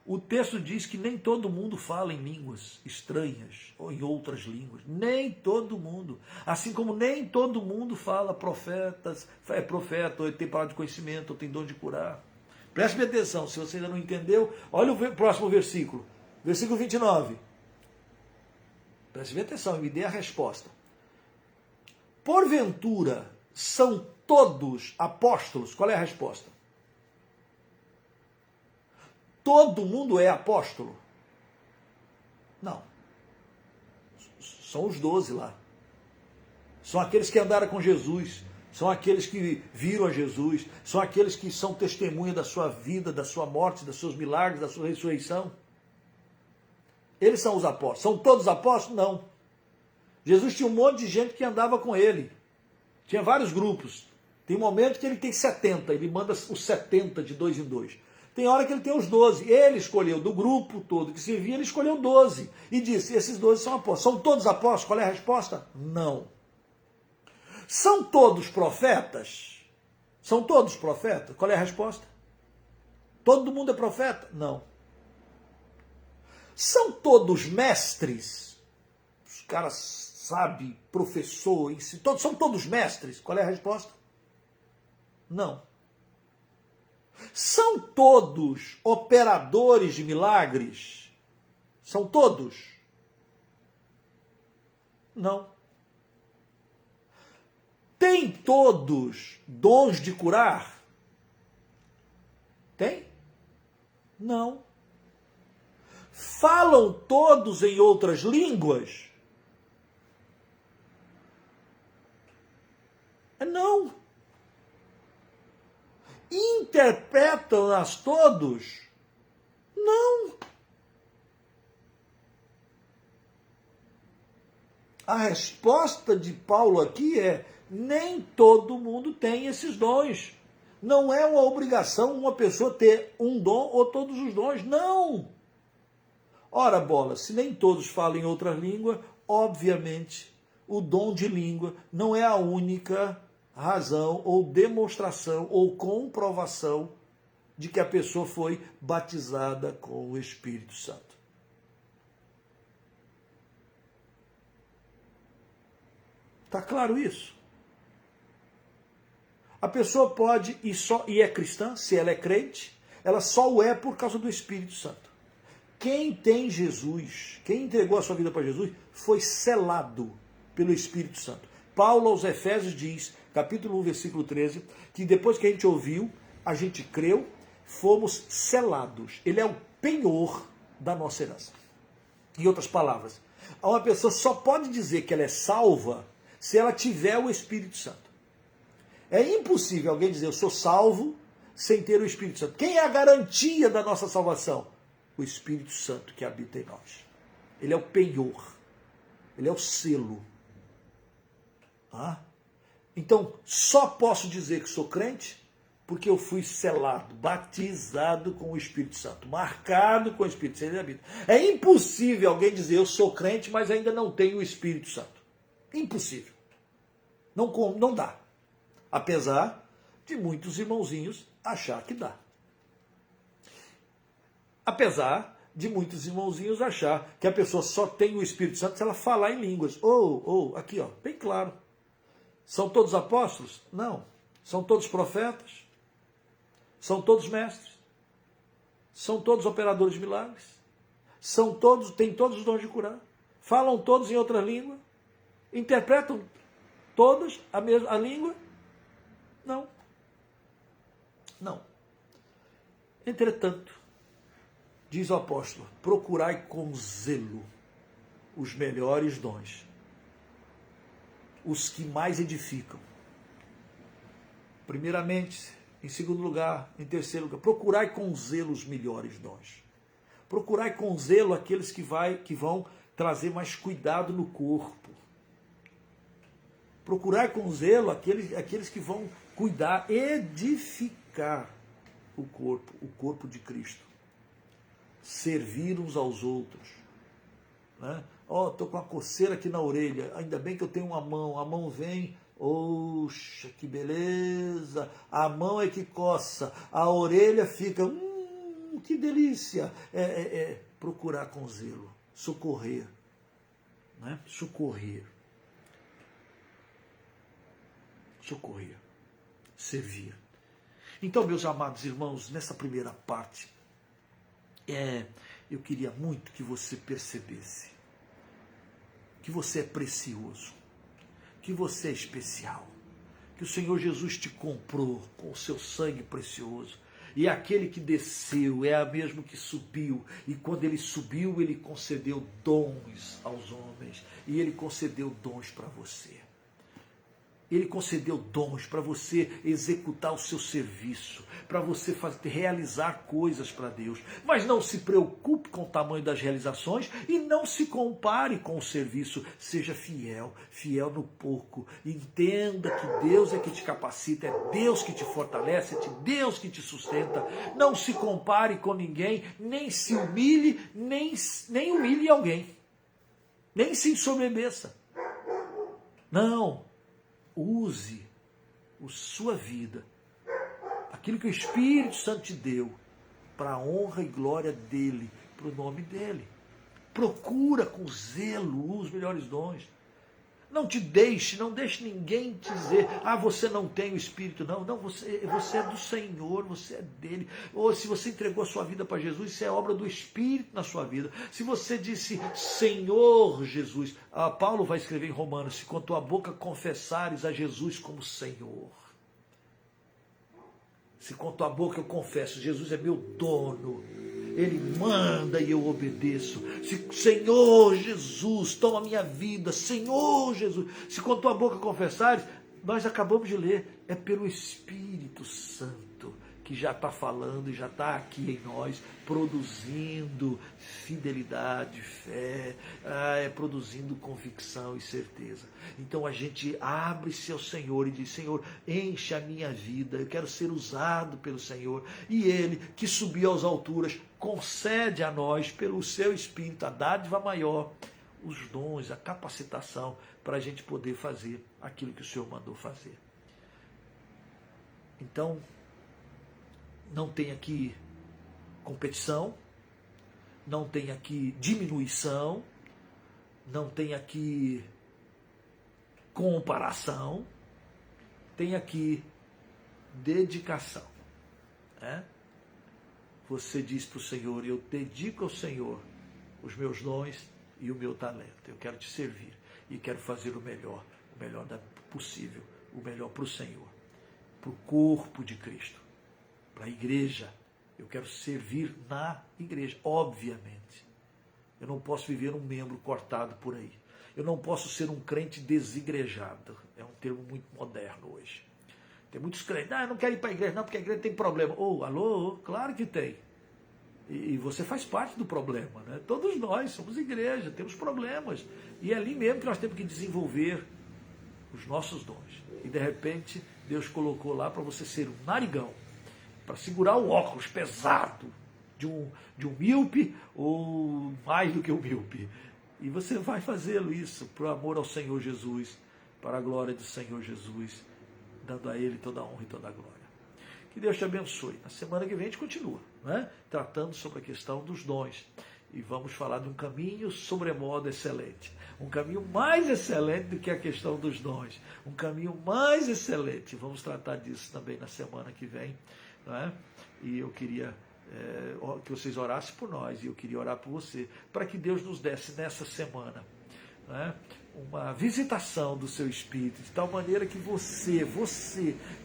O texto diz que nem todo mundo fala em línguas estranhas ou em outras línguas. Nem todo mundo. Assim como nem todo mundo fala é profeta, ou tem palavra de conhecimento, ou tem dom de curar. Preste bem atenção, se você ainda não entendeu, olha o próximo versículo. Versículo 29. Preste bem atenção e me dê a resposta. Porventura, são todos apóstolos? Qual é a resposta? Todo mundo é apóstolo? Não. São os 12 lá. São aqueles que andaram com Jesus. são aqueles que viram a Jesus, são aqueles que são testemunha da sua vida, da sua morte, dos seus milagres, da sua ressurreição. Eles são os apóstolos. São todos apóstolos? Não. Jesus tinha um monte de gente que andava com ele. Tinha vários grupos. Tem um momento que ele tem 70, ele manda os 70 de 2 em 2. Tem hora que ele tem os 12. Ele escolheu, do grupo todo que servia, ele escolheu 12. E disse, esses 12 são apóstolos. São todos apóstolos? Qual é a resposta? Não. São todos profetas? São todos profetas? Qual é a resposta? Todo mundo é profeta? Não. São todos mestres? Os caras sabem, professor, são todos mestres? Qual é a resposta? Não. São todos operadores de milagres? São todos? Não. Tem todos dons de curar? Tem? Não. Falam todos em outras línguas? Não. Interpretam-nas todos? Não. A resposta de Paulo aqui é: nem todo mundo tem esses dons. Não é uma obrigação uma pessoa ter um dom ou todos os dons. Não. Ora, bola, se nem todos falam em outra língua, obviamente o dom de língua não é a única razão ou demonstração ou comprovação de que a pessoa foi batizada com o Espírito Santo. Está claro isso? A pessoa pode, e é cristã, se ela é crente, ela só o é por causa do Espírito Santo. Quem tem Jesus, quem entregou a sua vida para Jesus, foi selado pelo Espírito Santo. Paulo aos Efésios diz, capítulo 1, versículo 13, que depois que a gente ouviu, a gente creu, fomos selados. Ele é o penhor da nossa herança. Em outras palavras, uma pessoa só pode dizer que ela é salva se ela tiver o Espírito Santo. É impossível alguém dizer eu sou salvo sem ter o Espírito Santo. Quem é a garantia da nossa salvação? O Espírito Santo que habita em nós. Ele é o penhor. Ele é o selo. Então, só posso dizer que sou crente porque eu fui selado, batizado com o Espírito Santo, marcado com o Espírito Santo. Ele habita. É impossível alguém dizer eu sou crente, mas ainda não tenho o Espírito Santo. Impossível. Não dá. Apesar de muitos irmãozinhos achar que dá. Apesar de muitos irmãozinhos achar que a pessoa só tem o Espírito Santo se ela falar em línguas. Aqui, ó, bem claro. São todos apóstolos? Não. São todos profetas? São todos mestres? São todos operadores de milagres? Têm todos os dons de curar? Falam todos em outra língua? Interpretam todos a língua? Não. Não. Entretanto, diz o apóstolo, procurai com zelo os melhores dons, os que mais edificam. Primeiramente, em segundo lugar, em terceiro lugar, procurai com zelo os melhores dons. Procurai com zelo aqueles que vão trazer mais cuidado no corpo. Procurai com zelo aqueles que vão cuidar, edificar o corpo de Cristo. Servir uns aos outros. Né? Estou com uma coceira aqui na orelha, ainda bem que eu tenho a mão vem, oxa, que beleza, a mão é que coça, a orelha fica, que delícia. Procurar com zelo, socorrer, né? Socorrer, servir. Então, meus amados irmãos, nessa primeira parte, eu queria muito que você percebesse que você é precioso, que você é especial, que o Senhor Jesus te comprou com o seu sangue precioso, e aquele que desceu é o mesmo que subiu, e quando ele subiu, ele concedeu dons aos homens, e ele concedeu dons para você. Ele concedeu dons para você executar o seu serviço, para você realizar coisas para Deus. Mas não se preocupe com o tamanho das realizações e não se compare com o serviço. Seja fiel, fiel no pouco. Entenda que Deus é que te capacita, é Deus que te fortalece, é Deus que te sustenta. Não se compare com ninguém, nem se humilhe, nem humilhe alguém. Nem se ensoberbeça. Não. Use a sua vida, aquilo que o Espírito Santo te deu, para a honra e glória dele, para o nome dele. Procura com zelo os melhores dons. Não deixe ninguém te dizer, você não tem o Espírito. Não, você é do Senhor, você é dele. Ou se você entregou a sua vida para Jesus, isso é obra do Espírito na sua vida. Se você disse, Senhor Jesus, Paulo vai escrever em Romanos, se com tua boca confessares a Jesus como Senhor. Se com tua boca eu confesso, Jesus é meu dono, Ele manda e eu obedeço. Senhor Jesus, toma minha vida, Senhor Jesus. Se com tua boca confessares, nós acabamos de ler, é pelo Espírito Santo que já está falando e já está aqui em nós, produzindo fidelidade, fé, produzindo convicção e certeza. Então a gente abre-se ao Senhor e diz, Senhor, enche a minha vida, eu quero ser usado pelo Senhor. E Ele, que subiu às alturas, concede a nós, pelo seu Espírito, a dádiva maior, os dons, a capacitação, para a gente poder fazer aquilo que o Senhor mandou fazer. Então, não tem aqui competição, não tem aqui diminuição, não tem aqui comparação, tem aqui dedicação. Né? Você diz para o Senhor, eu dedico ao Senhor os meus dons e o meu talento. Eu quero te servir e quero fazer o melhor possível, o melhor para o Senhor, para o corpo de Cristo, para a igreja. Eu quero servir na igreja, obviamente. Eu não posso viver um membro cortado por aí. Eu não posso ser um crente desigrejado. É um termo muito moderno hoje. Tem muitos crentes, eu não quero ir para a igreja, não, porque a igreja tem problema. Alô? Claro que tem. E você faz parte do problema, né? Todos nós somos igreja, temos problemas. E é ali mesmo que nós temos que desenvolver os nossos dons. E de repente, Deus colocou lá para você ser um narigão, para segurar o óculos pesado de um míope ou mais do que um míope. E você vai fazê-lo isso por amor ao Senhor Jesus, para a glória do Senhor Jesus, dando a Ele toda a honra e toda a glória. Que Deus te abençoe. Na semana que vem a gente continua, né? Tratando sobre a questão dos dons. E vamos falar de um caminho sobremodo excelente. Um caminho mais excelente do que a questão dos dons. Um caminho mais excelente. Vamos tratar disso também na semana que vem. Né? E eu queria que vocês orassem por nós. E eu queria orar por você. Para que Deus nos desse nessa semana, né, uma visitação do seu Espírito, de tal maneira que você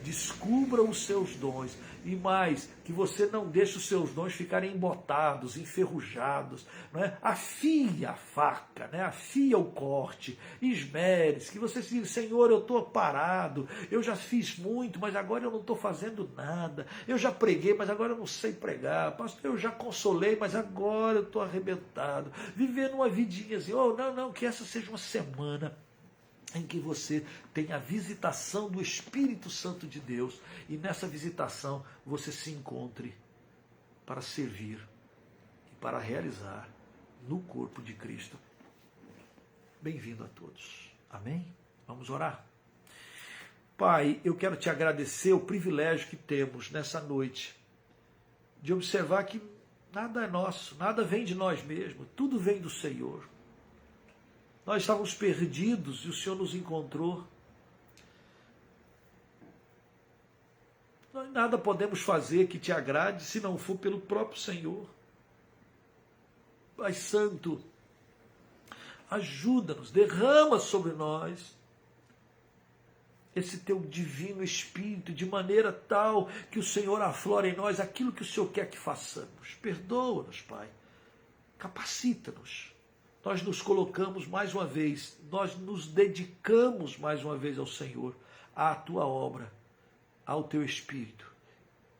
descubra os seus dons, e mais, que você não deixe os seus dons ficarem embotados, enferrujados, né? Afie a faca, né? Afia o corte, esmere-se, que você se diga, Senhor, eu estou parado, eu já fiz muito, mas agora eu não estou fazendo nada, eu já preguei, mas agora eu não sei pregar, pastor, eu já consolei, mas agora eu estou arrebentado, vivendo uma vidinha assim, não, que essa seja uma semana em que você tem a visitação do Espírito Santo de Deus, e nessa visitação você se encontre para servir e para realizar no corpo de Cristo. Bem-vindo a todos. Amém? Vamos orar? Pai, eu quero te agradecer o privilégio que temos nessa noite de observar que nada é nosso, nada vem de nós mesmos, tudo vem do Senhor. Nós estávamos perdidos e o Senhor nos encontrou. Nós nada podemos fazer que te agrade se não for pelo próprio Senhor. Pai Santo, ajuda-nos, derrama sobre nós esse teu divino Espírito, de maneira tal que o Senhor aflore em nós aquilo que o Senhor quer que façamos. Perdoa-nos, Pai. Capacita-nos. Nós nos colocamos mais uma vez, nós nos dedicamos mais uma vez ao Senhor, à tua obra, ao teu Espírito,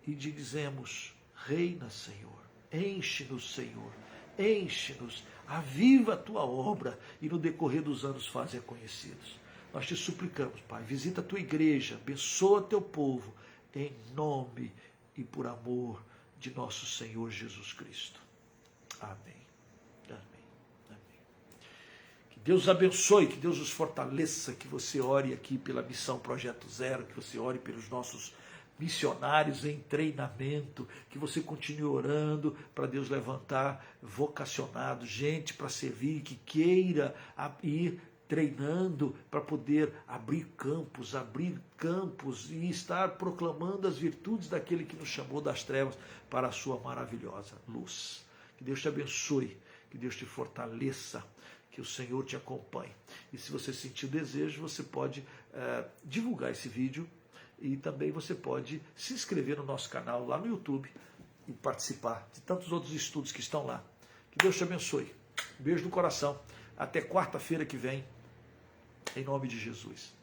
e te dizemos: reina, Senhor, enche-nos, Senhor, enche-nos, aviva a tua obra e no decorrer dos anos faze-a conhecidos. Nós te suplicamos, Pai, visita a tua igreja, abençoa teu povo, em nome e por amor de nosso Senhor Jesus Cristo. Amém. Amém. Amém. Que Deus abençoe, que Deus os fortaleça, que você ore aqui pela Missão Projeto Zero, que você ore pelos nossos missionários em treinamento, que você continue orando para Deus levantar vocacionados, gente para servir, que queira ir treinando para poder abrir campos e estar proclamando as virtudes daquele que nos chamou das trevas para a sua maravilhosa luz. Que Deus te abençoe, que Deus te fortaleça, que o Senhor te acompanhe. E se você sentir o desejo, você pode divulgar esse vídeo e também você pode se inscrever no nosso canal lá no YouTube e participar de tantos outros estudos que estão lá. Que Deus te abençoe. Beijo no coração. Até quarta-feira que vem. Em nome de Jesus.